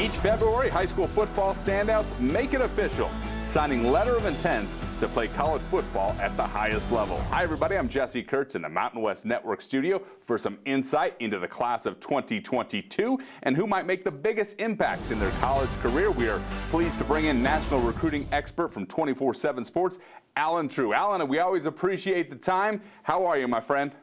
Each February, high school football standouts make it official, signing letter of intents to play college football at the highest level. Hi, everybody. I'm Jesse Kurtz in the Mountain West Network studio for some insight into the class of 2022 and who might make the biggest impacts in their college career. We are pleased to bring in national recruiting expert from 24/7 Sports, Alan Trieu. Alan, we always appreciate the time. How are you, my friend?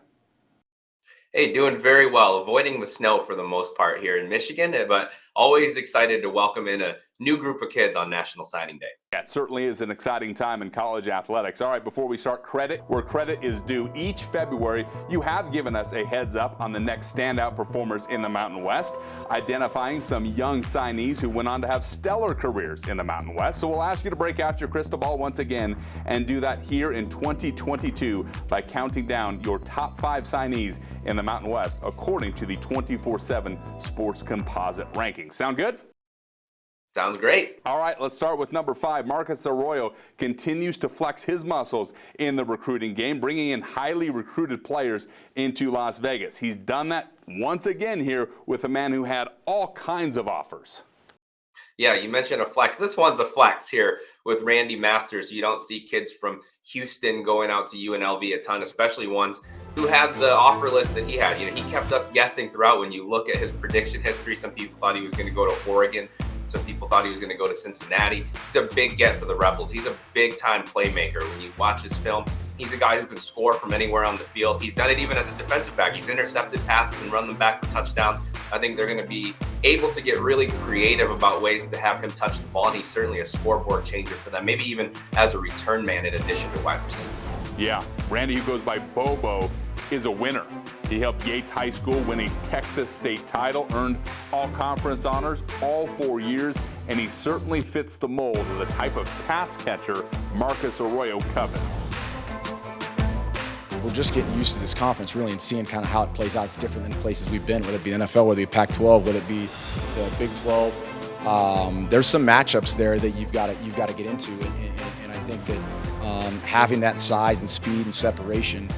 Hey, doing very well, avoiding the snow for the most part here in Michigan, but always excited to welcome in a new group of kids on National Signing Day. Yeah, it certainly is an exciting time in college athletics. All right, before we start, credit where credit is due. Each February, you have given us a heads up on the next standout performers in the Mountain West, identifying some young signees who went on to have stellar careers in the Mountain West. So we'll ask you to break out your crystal ball once again and do that here in 2022 by counting down your top 5 signees in the Mountain West according to the 24/7 Sports Composite rankings. Sound good? Sounds great. All right, let's start with number 5. Marcus Arroyo continues to flex his muscles in the recruiting game, bringing in highly recruited players into Las Vegas. He's done that once again here with a man who had all kinds of offers. Yeah, you mentioned a flex. This one's a flex here with Randy Masters. You don't see kids from Houston going out to UNLV a ton, especially ones who had the offer list that he had. You know, he kept us guessing throughout. When you look at his prediction history, some people thought he was going to go to Oregon. Some people thought he was going to go to Cincinnati. He's a big get for the Rebels. He's a big-time playmaker. When you watch his film, he's a guy who can score from anywhere on the field. He's done it even as a defensive back. He's intercepted passes and run them back for touchdowns. I think they're going to be able to get really creative about ways to have him touch the ball, and he's certainly a scoreboard changer for them, maybe even as a return man in addition to wide receiver. Yeah, Randy, who goes by Bobo, is a winner. He helped Yates High School win a Texas state title, earned all-conference honors all 4 years, and he certainly fits the mold of the type of pass catcher Marcus Arroyo covets. We're just getting used to this conference really and seeing kind of how it plays out. It's different than the places we've been, whether it be NFL, whether it be Pac-12, whether it be the Big 12. There's some matchups there that you've got to get into, and I think that having that size and speed and separation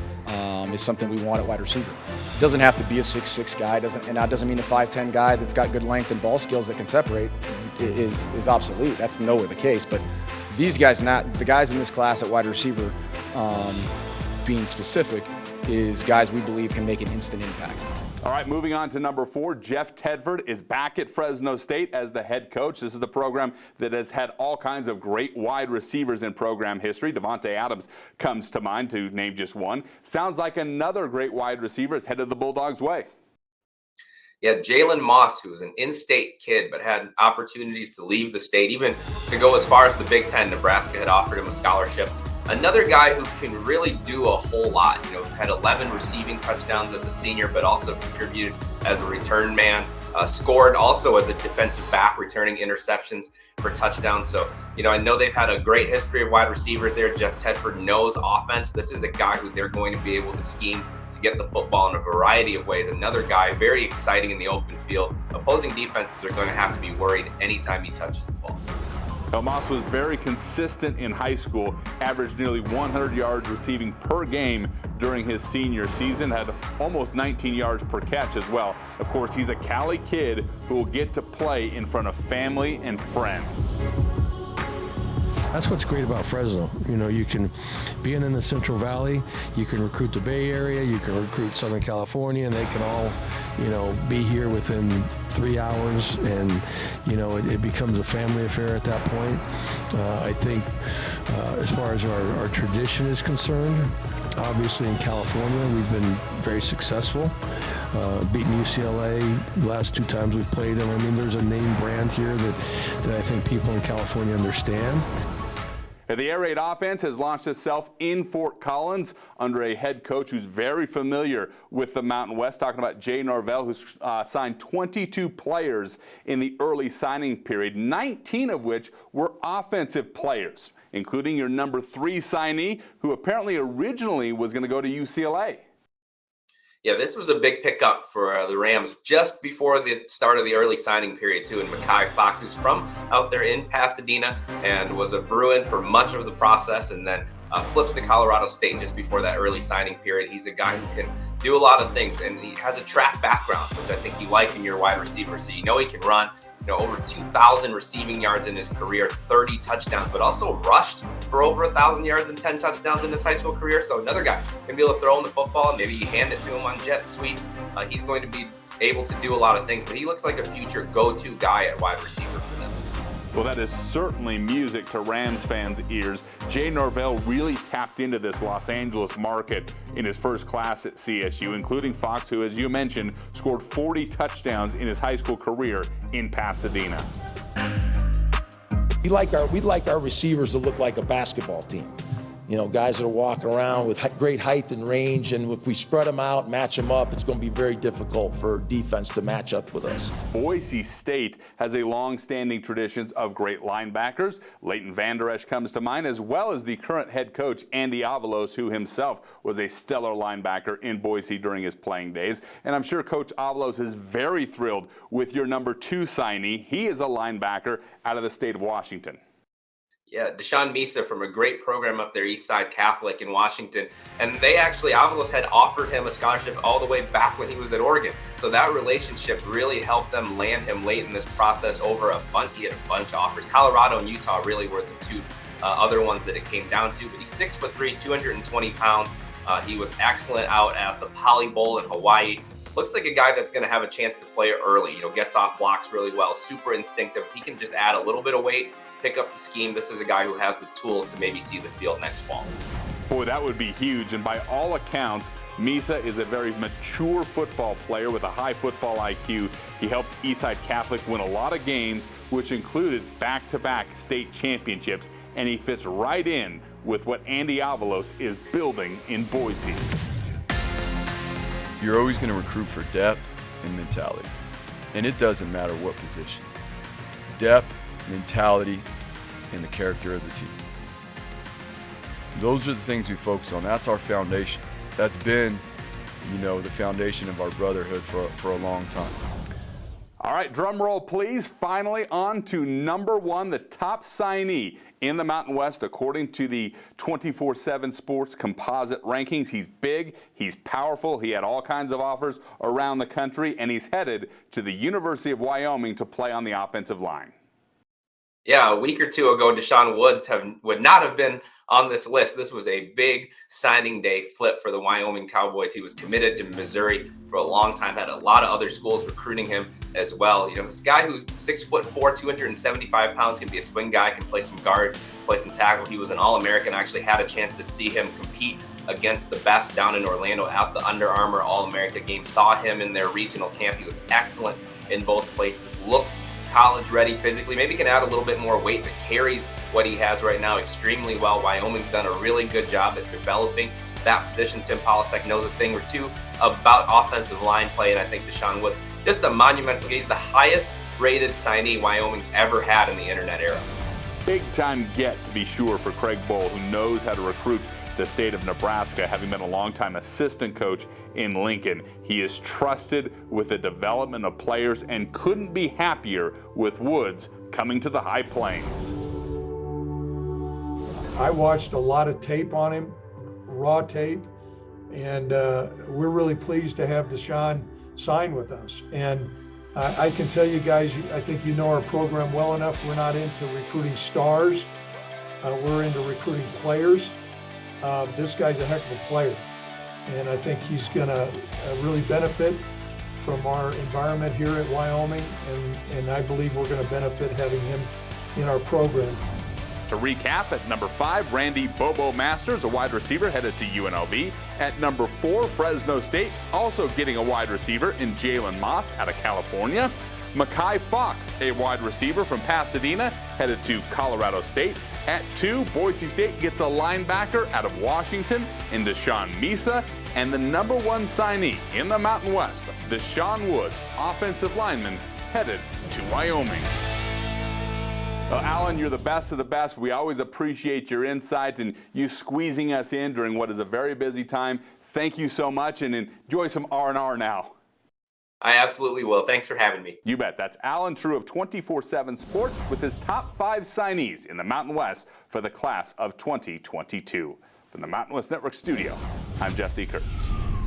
is something we want at wide receiver. It doesn't have to be a 6'6" guy, and that doesn't mean a 5'10" guy that's got good length and ball skills that can separate is obsolete. That's nowhere the case. But these guys, the guys in this class at wide receiver, being specific, is guys we believe can make an instant impact. All right, moving on to number 4, Jeff Tedford is back at Fresno State as the head coach. This is the program that has had all kinds of great wide receivers in program history. Devontae Adams comes to mind, to name just one. Sounds like another great wide receiver is headed the Bulldogs' way. Yeah, Jalen Moss, who was an in-state kid but had opportunities to leave the state, even to go as far as the Big Ten. Nebraska had offered him a scholarship. Another guy who can really do a whole lot. You know, had 11 receiving touchdowns as a senior, but also contributed as a return man. Scored also as a defensive back, returning interceptions for touchdowns. So, you know, I know they've had a great history of wide receivers there. Jeff Tedford knows offense. This is a guy who they're going to be able to scheme to get the football in a variety of ways. Another guy very exciting in the open field. Opposing defenses are going to have to be worried anytime he touches the ball. Moss was very consistent in high school, averaged nearly 100 yards receiving per game during his senior season, had almost 19 yards per catch as well. Of course, he's a Cali kid who will get to play in front of family and friends. That's what's great about Fresno. You know, you can, being in the Central Valley, you can recruit the Bay Area, you can recruit Southern California, and they can all, you know, be here within 3 hours, and, you know, it becomes a family affair at that point. I think as far as our tradition is concerned, obviously in California, we've been very successful. Beating UCLA the last 2 times we've played them. I mean, there's a name brand here that I think people in California understand. The air raid offense has launched itself in Fort Collins under a head coach who's very familiar with the Mountain West, talking about Jay Norvell, who's signed 22 players in the early signing period, 19 of which were offensive players, including your number 3 signee, who apparently originally was going to go to UCLA. Yeah, this was a big pickup for the Rams just before the start of the early signing period, too. And Mekhi Fox, who's from out there in Pasadena and was a Bruin for much of the process, and then flips to Colorado State just before that early signing period. He's a guy who can do a lot of things, and he has a track background, which I think you like in your wide receiver. So you know he can run, over 2,000 receiving yards in his career, 30 touchdowns, but also rushed for over 1,000 yards and 10 touchdowns in his high school career. So another guy can be able to throw in the football. Maybe you hand it to him on jet sweeps. He's going to be able to do a lot of things, but he looks like a future go-to guy at wide receiver for them. Well, that is certainly music to Rams fans' ears. Jay Norvell really tapped into this Los Angeles market in his first class at CSU, including Fox, who, as you mentioned, scored 40 touchdowns in his high school career in Pasadena. We'd like our receivers to look like a basketball team. Guys that are walking around with great height and range, and if we spread them out, match them up, it's going to be very difficult for defense to match up with us. Boise State has a long-standing tradition of great linebackers. Leighton Vander Esch comes to mind, as well as the current head coach, Andy Avalos, who himself was a stellar linebacker in Boise during his playing days. And I'm sure Coach Avalos is very thrilled with your number 2 signee. He is a linebacker out of the state of Washington. Yeah, DESHAWN MISA from a great program up there, Eastside Catholic in Washington. And they actually, Avalos had offered him a scholarship all the way back when he was at Oregon. So that relationship really helped them land him late in this process over he had a bunch of offers. Colorado and Utah really were the two other ones that it came down to. But he's 6'3", 220 pounds. He was excellent out at the Poly Bowl in Hawaii. Looks like a guy that's going to have a chance to play early. Gets off blocks really well, super instinctive. He can just add a little bit of weight, pick up the scheme. This is a guy who has the tools to maybe see the field next fall. Boy, that would be huge. And by all accounts, MISA is a very mature football player with a high football IQ. He helped Eastside Catholic win a lot of games, which included back-to-back state championships. And he fits right in with what Andy Avalos is building in Boise. You're always going to recruit for depth and mentality. And it doesn't matter what position. Depth, mentality, and the character of the team. Those are the things we focus on. That's our foundation. That's been, the foundation of our brotherhood for a long time. All right, drum roll, please. Finally, on to number 1, the top signee in the Mountain West, according to the 24/7 Sports composite rankings. He's big, he's powerful, he had all kinds of offers around the country, and he's headed to the University of Wyoming to play on the offensive line. Yeah, a week or two ago, Deshaun Woods would not have been on this list. This was a big signing day flip for the Wyoming Cowboys. He was committed to Missouri for a long time, had a lot of other schools recruiting him as well. This guy who's 6'4", 275 pounds, can be a swing guy, can play some guard, play some tackle. He was an All-American. I actually had a chance to see him compete against the best down in Orlando at the Under Armour All-America game. Saw him in their regional camp. He was excellent in both places. Looks college ready physically, maybe can add a little bit more weight, but carries what he has right now extremely well. Wyoming's done a really good job at developing that position. Tim Polasek knows a thing or two about offensive line play, and I think Deshaun Woods, just a monumental. He's the highest rated signee Wyoming's ever had in the internet era. Big time get, to be sure, for Craig Bohl, who knows how to recruit the state of Nebraska, having been a longtime assistant coach in Lincoln. He is trusted with the development of players and couldn't be happier with Woods coming to the High Plains. I watched a lot of tape on him, raw tape, and we're really pleased to have Deshaun sign with us. And I can tell you guys, I think you know our program well enough. We're not into recruiting stars. We're into recruiting players. This guy's a heck of a player, and I think he's going to really benefit from our environment here at Wyoming, and I believe we're going to benefit having him in our program. To recap, at number 5, Randy Bobo Masters, a wide receiver headed to UNLV. At number 4, Fresno State, also getting a wide receiver in Jalen Moss out of California. Mekhi Fox, a wide receiver from Pasadena, headed to Colorado State. At 2, Boise State gets a linebacker out of Washington in DESHAWN MISA. And the number 1 signee in the Mountain West, Deshaun Woods, offensive lineman, headed to Wyoming. Well, Alan, you're the best of the best. We always appreciate your insights and you squeezing us in during what is a very busy time. Thank you so much, and enjoy some R&R now. I absolutely will. Thanks for having me. You bet. That's Alan Trieu of 24/7 Sports with his top 5 signees in the Mountain West for the class of 2022. From the Mountain West Network studio, I'm Jesse Kurtz.